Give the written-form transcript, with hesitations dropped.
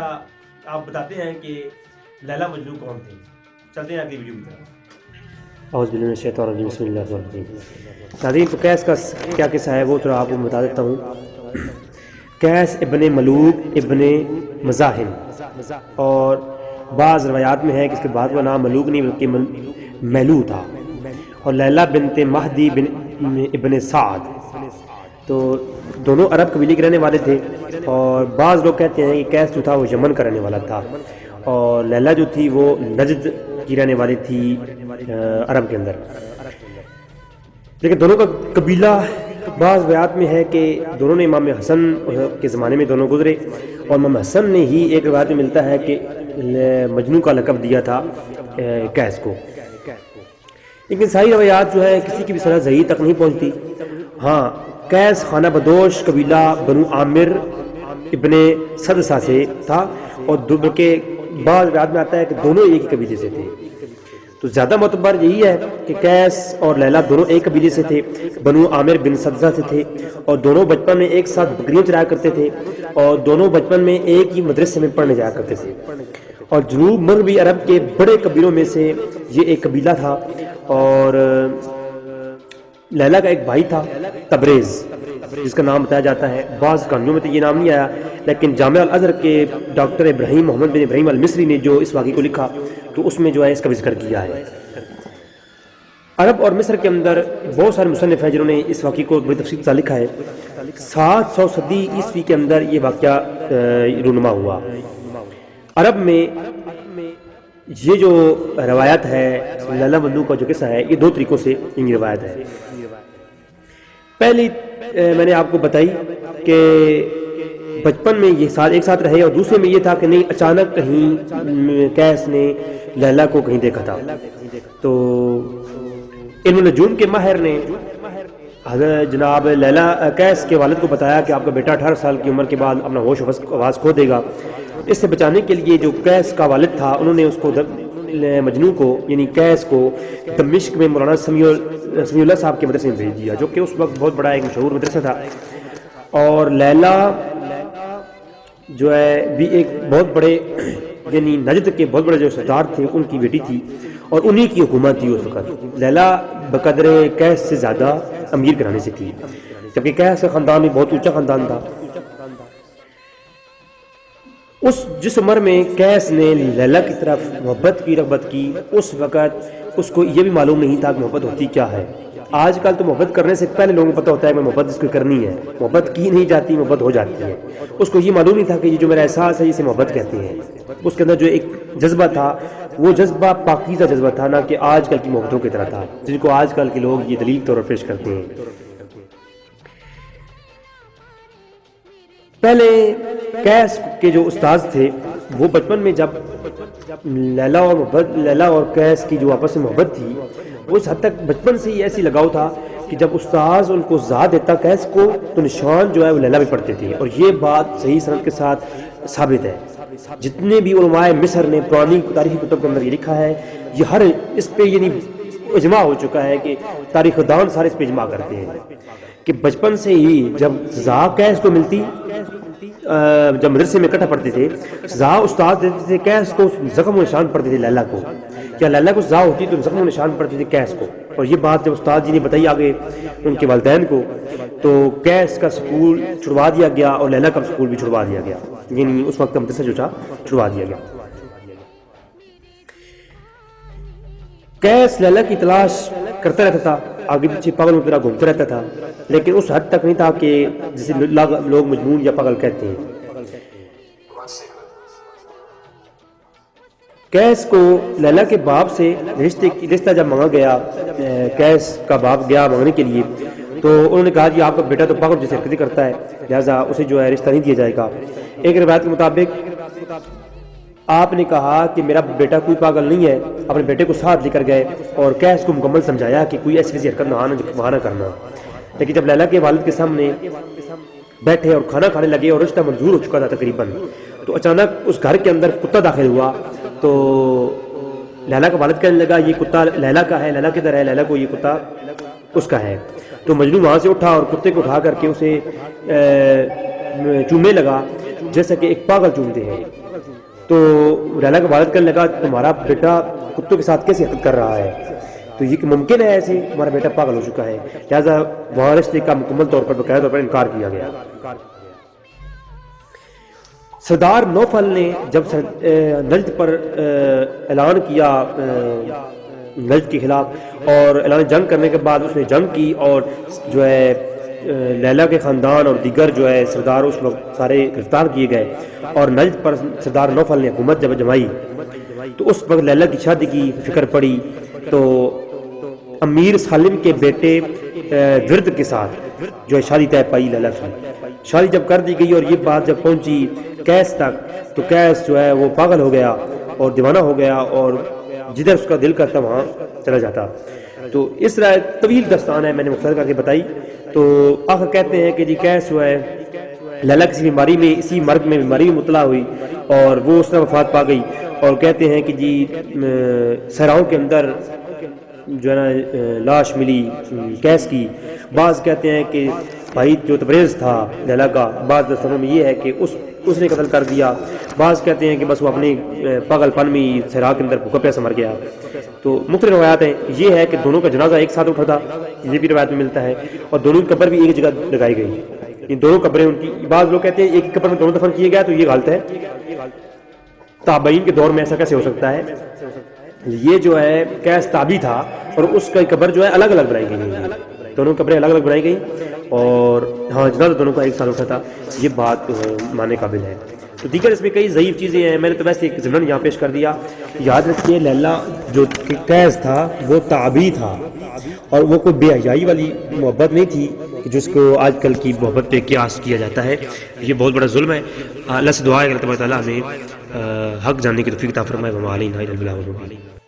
آپ بتاتے ہیں کہ لیلا مجنون کون تھے. چلتے ہیں اگلی ویڈیو کی طرف. اعوذ باللہ من الشیطان الرجیم بسم اللہ الرحمن الرحیم. ناظرین تو قیس کا کیا قصہ ہے وہ تھوڑا آپ کو بتا دیتا ہوں. قیس ابن ملوک ابن مزاحم، اور بعض روایات میں ہے کہ اس کے بعد کا نام ملوک نہیں بلکہ میلو تھا، اور لیلا بنت مہدی بن ابن سعد. تو دونوں عرب قبیلے کے رہنے والے تھے، اور بعض لوگ کہتے ہیں کہ قیس جو تھا وہ یمن کا رہنے والا تھا، اور لیلا جو تھی وہ نجد کی رہنے والی تھی عرب کے اندر. لیکن دونوں کا قبیلہ بعض روایات میں ہے کہ دونوں نے امام حسن کے زمانے میں دونوں گزرے، اور امام حسن نے ہی ایک روایت میں ملتا ہے کہ مجنون کا لقب دیا تھا قیس کو. لیکن ساری روایات جو ہے کسی کی بھی صنعت صحیح تک نہیں پہنچتی. ہاں، قیس خانہ بدوش قبیلہ بنو عامر ابن صدسہ سے تھا، اور بلکہ بعض روایات میں آتا ہے کہ دونوں ایک ہی قبیلے سے تھے. تو زیادہ معتبر یہی ہے کہ قیس اور لیلا دونوں ایک قبیلے سے تھے، بنو عامر بن صدسہ سے تھے، اور دونوں بچپن میں ایک ساتھ بکریاں چرایا کرتے تھے، اور دونوں بچپن میں ایک ہی مدرسے میں پڑھنے جایا کرتے تھے. اور جنوب مغربی عرب کے بڑے قبیلوں میں سے یہ ایک قبیلہ تھا. اور لیلا کا ایک بھائی تھا تبریز، جس کا نام بتایا جاتا ہے. بعض کہانیوں میں تو یہ نام نہیں آیا، لیکن جامعہ الازہر کے ڈاکٹر ابراہیم محمد بن ابراہیم المصری نے جو اس واقعے کو لکھا تو اس میں جو ہے اس کا بھی ذکر کیا ہے. عرب اور مصر کے اندر بہت سارے مصنف ہیں جنہوں نے اس واقعے کو بڑی تفصیل سے لکھا ہے. 700 صدی عیسوی کے اندر یہ واقعہ رونما ہوا. عرب میں یہ جو روایت ہے لیلا مجنون کا جو قصہ ہے، یہ دو طریقوں سے یہ روایت ہے. پہلی میں نے آپ کو بتائی کہ بچپن میں یہ ایک ساتھ رہے، اور دوسرے میں یہ تھا کہ نہیں اچانک کہیں قیس نے لیلا کو کہیں دیکھا تھا. تو علم النجوم کے ماہر نے حضرت جناب لیلا قیس کے والد کو بتایا کہ آپ کا بیٹا 18 سال کی عمر کے بعد اپنا ہوش و حواس کھو دے گا. اس سے بچانے کے لیے جو قیس کا والد تھا انہوں نے اس کو مجنون کو یعنی قیس کو دمشق میں مولانا سمیع اللہ صاحب کے مدرسے میں بھیج دیا، جو کہ اس وقت بہت بڑا ایک مشہور مدرسہ تھا. اور لیلا جو ہے بھی ایک بہت بڑے یعنی نجد کے بہت بڑے جو سردار تھے ان کی بیٹی تھی، اور انہی کی حکومت تھی اس وقت. لیلا بقدر قیس سے زیادہ امیر گھرانے سے تھی، جبکہ قیس کا خاندان بھی بہت اونچا خاندان تھا. جس عمر میں قیس نے لیلا کی طرف محبت کی رغبت کی، اس وقت اس کو یہ بھی معلوم نہیں تھا کہ محبت ہوتی کیا ہے. آج کل تو محبت کرنے سے پہلے لوگوں کو پتہ ہوتا ہے کہ محبت اس کو کرنی ہے، محبت کی نہیں جاتی، محبت ہو جاتی ہے. اس کو یہ معلوم نہیں تھا کہ یہ جو میرا احساس ہے اسے محبت کہتے ہیں. اس کے اندر جو ایک جذبہ تھا وہ جذبہ پاکیزہ جذبہ تھا، نہ کہ آج کل کی محبتوں کی طرح تھا جن کو آج کل کے لوگ یہ دلیل طور پر پیش کرتے ہیں. پہلے قیس کے جو استاذ تھے وہ بچپن میں جب لیلا اور قیس کی جو آپس میں محبت تھی وہ اس حد تک بچپن سے ہی ایسی لگاؤ تھا کہ جب استاذ ان کو زا دیتا قیس کو تو نشان جو ہے وہ لیلا بھی پڑھتے تھے. اور یہ بات صحیح سند کے ساتھ ثابت ہے. جتنے بھی علماء مصر نے پرانی تاریخی کتب کے اندر یہ لکھا ہے، یہ ہر اس پہ یعنی اجماع ہو چکا ہے کہ تاریخ دان سارے اس پہ اجماع کرتے ہیں کہ بچپن سے ہی جب زا قیس کو ملتی، جب مدرسے میں اکٹھا پڑھتے تھے، زا استاد دیتے تھے قیس کو زخم و نشان پڑھتے تھے لیلا کو. کیا لیلا کو زا ہوتی تو زخم و نشان پڑھتے تھے قیس کو. اور یہ بات جب استاد جی نے بتائی آگے ان کے والدین کو تو قیس کا سکول چھڑوا دیا گیا، اور لیلا کا سکول بھی چھڑوا دیا گیا، یعنی اس وقت کا مدرسہ جو تھا چھڑوا دیا گیا. قیس لیلا کی تلاش کرتا رہتا تھا، آگے پیچھے پاگل کی طرح گھومتا رہتا تھا، لیکن اس حد تک نہیں تھا کہ جسے لوگ مجنون یا پاگل کہتے ہیں. قیس کو لیلا کے باپ سے رشتہ جب مانگا گیا، قیس کا باپ گیا مانگنے کے لیے تو انہوں نے کہا کہ آپ کا بیٹا تو پاگل جیسے حرکتیں کرتا ہے، لہٰذا اسے جو ہے رشتہ نہیں دیا جائے گا. ایک روایت کے مطابق آپ نے کہا کہ میرا بیٹا کوئی پاگل نہیں ہے. اپنے بیٹے کو ساتھ لے کر گئے اور قیس کو مکمل سمجھایا کہ کوئی ایسی حرکت نہ کرنا. لیکن جب لیلا کے والد کے سامنے بیٹھے اور کھانا کھانے لگے اور رشتہ منظور ہو چکا تھا تقریباً، تو اچانک اس گھر کے اندر کتا داخل ہوا. تو لیلا کا والد کہنے لگا یہ کتا لیلا کا ہے، لیلا کدھر ہے؟ لیلا کو یہ کتا اس کا ہے. تو مجنون وہاں سے اٹھا اور کتے کو اٹھا کر کے اسے چومنے لگا، جیسا کہ ایک پاگل چومتے ہیں۔ تو لیلا کا والد کرنے لگا تمہارا بیٹا کتوں کے ساتھ کیسے حرکت کر رہا ہے، تو یہ کہ ممکن ہے ایسے، ہمارا بیٹا پاگل ہو چکا ہے، لہٰذا وہاں رشتے کا مکمل طور پر باقاعدہ طور پر انکار کیا گیا۔ سردار نوفل نے جب نجد پر اعلان کیا نجد کے خلاف اور اعلان جنگ کرنے کے بعد اس نے جنگ کی، اور جو ہے لیلا کے خاندان اور دیگر جو ہے سردار اس وقت سارے گرفتار کیے گئے، اور نجد پر سردار نوفل نے حکومت جب جمائی تو اس وقت لیلا کی شادی کی فکر پڑی، تو امیر سالم کے بیٹے ورد کے ساتھ جو ہے شادی طے پائی لیلا کی۔ شادی جب کر دی گئی اور یہ بات جب پہنچی قیس تک، تو قیس جو ہے وہ پاگل ہو گیا اور دیوانہ ہو گیا، اور جدھر اس کا دل کرتا وہاں چلا جاتا۔ تو اس طرح طویل داستان ہے، میں نے مختصر کر کے بتائی۔ تو آخر کہتے ہیں کہ جی قیس جو ہے لیلا کسی بیماری میں، اسی مرض میں بیماری میں مبتلا ہوئی اور وہ اس طرح وفات پا گئی، اور کہتے ہیں کہ جی صحراؤں کے اندر جو ہے نا لاش ملی قیس کی۔ بعض کہتے ہیں کہ بھائی جو تبریز تھا لیلا کا، بعض داستانوں میں یہ ہے کہ اس نے قتل کر دیا، بعض کہتے ہیں کہ بس وہ اپنے پاگل پن میں صحرا کے اندر بھوکا پیاسا مر گیا۔ تو مختلف روایات ہیں، یہ ہے کہ دونوں کا جنازہ ایک ساتھ اٹھا تھا، یہ بھی روایت میں ملتا ہے، اور دونوں کی قبر بھی ایک جگہ لگائی گئی، ان دونوں قبریں ان کی، بعض لوگ کہتے ہیں ایک ہی قبر میں دونوں دفن کیے گیا، تو یہ غلط ہے، تابعین کے دور میں ایسا کیسے ہو سکتا ہے؟ یہ جو ہے قیس تابعی تھا اور اس کا قبر جو ہے الگ الگ بنائی گئی ہے، دونوں قبریں الگ الگ بنائی گئی، اور ہاں جنازہ دونوں کا ایک ساتھ اٹھا تھا، یہ بات ماننے قابل ہے۔ تو دیگر اس میں کئی ضعیف چیزیں ہیں، میں نے تو ویسے ایک ضمن یہاں پیش کر دیا۔ یاد رکھیے لیلا جو قیس تھا وہ تابعی تھا، اور وہ کوئی بے حیائی والی محبت نہیں تھی جس کو آج کل کی محبت پہ قیاس کیا جاتا ہے، یہ بہت بڑا ظلم ہے۔ اللہ سے دعا ہے کہ اللہ تعالیٰ ہمیں حق جاننے کی توفیق عطا فرمائے۔ وما علینا الا البلاغ المبین۔